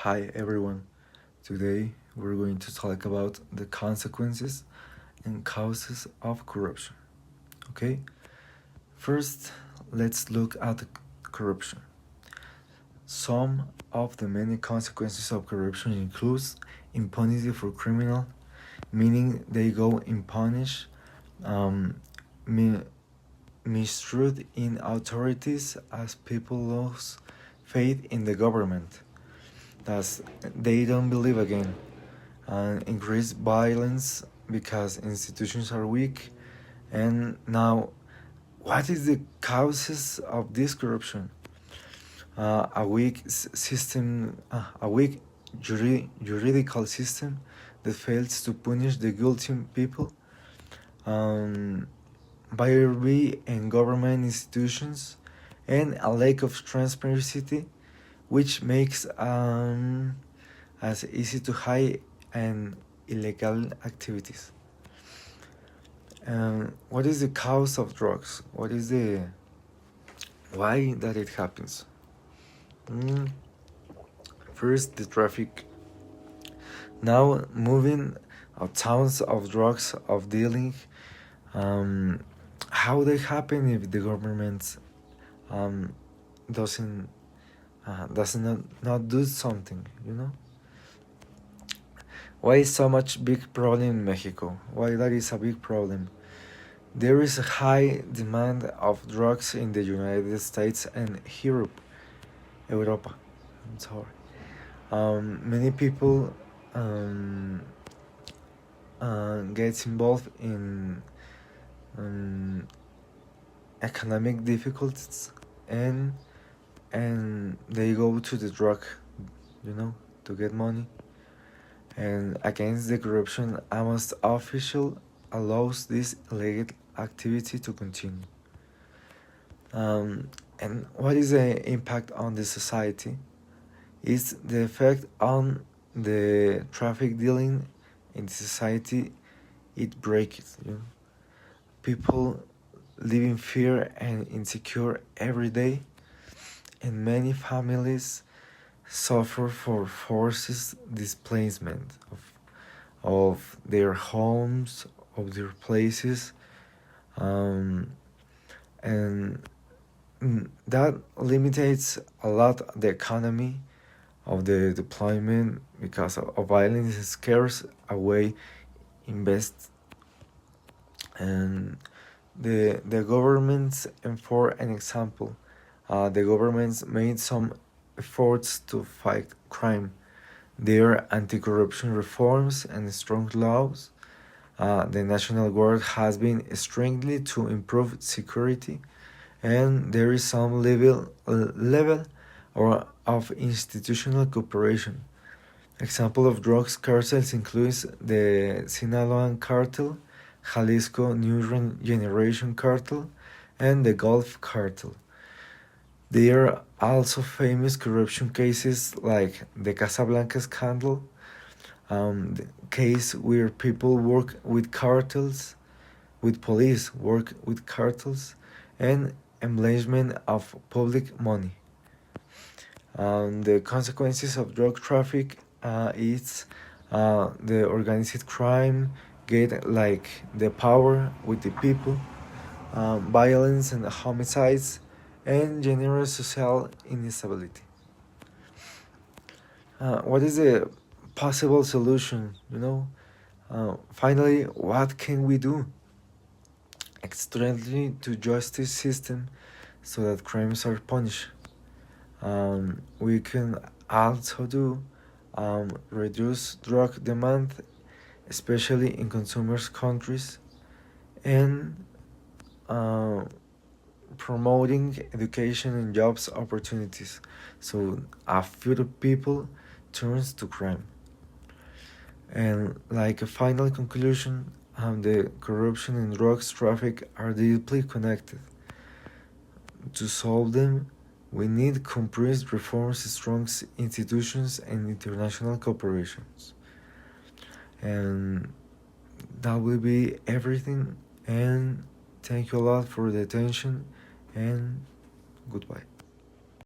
Hi everyone. Today we're going to talk about the consequences and causes of corruption. Okay? First, let's look at corruption. Some of the many consequences of corruption includes impunity for criminal, meaning they go unpunished, mi- mistrust in authorities as people lose faith in the government. Thus, they don't believe again, and increased violence because institutions are weak. And now, what is the causes of this corruption? A weak juridical system that fails to punish the guilty people, um, bias in government institutions, and a lack of transparency, which makes as easy to hide and illegal activities. What is the cause of drugs? What is the why that it happens? First, the traffic. Now, moving tons of drugs of dealing. How they happen if the government um, doesn't not do something? Why is so much big problem in Mexico? Why that is a big problem? There is a high demand of drugs in the United States and Europa. I'm sorry. Many people get involved in economic difficulties and they go to the drug, to get money. And against the corruption, almost official allows this illegal activity to continue. And what is the impact on the society? Is the effect on the traffic dealing in the society. It breaks. People live in fear and insecure every day, and many families suffer for forced displacement of their homes, of their places, and that limits a lot the economy of the deployment because of violence scares away invest. And the governments, and for an example, the governments made some efforts to fight crime. Their anti-corruption reforms and strong laws. The National Guard has been strictly to improve security, and there is some level or of institutional cooperation. Example of drugs cartels includes the Sinaloan cartel, Jalisco New Generation cartel, and the Gulf cartel. There are also famous corruption cases like the Casablanca scandal, the case where people work with cartels, with police work with cartels, and embezzlement of public money. The consequences of drug traffic is the organized crime get like the power with the people, violence and homicides, and general social instability. What is the possible solution? Finally, what can we do? Externally to justice system so that crimes are punished. We can also do reduce drug demand, especially in consumers' countries, and promoting education and jobs opportunities so a few people turns to crime. And like a final conclusion, the corruption and drugs traffic are deeply connected. To solve them, we need compressed reforms, strong institutions, and international cooperations. And that will be everything. And thank you a lot for the attention, and goodbye.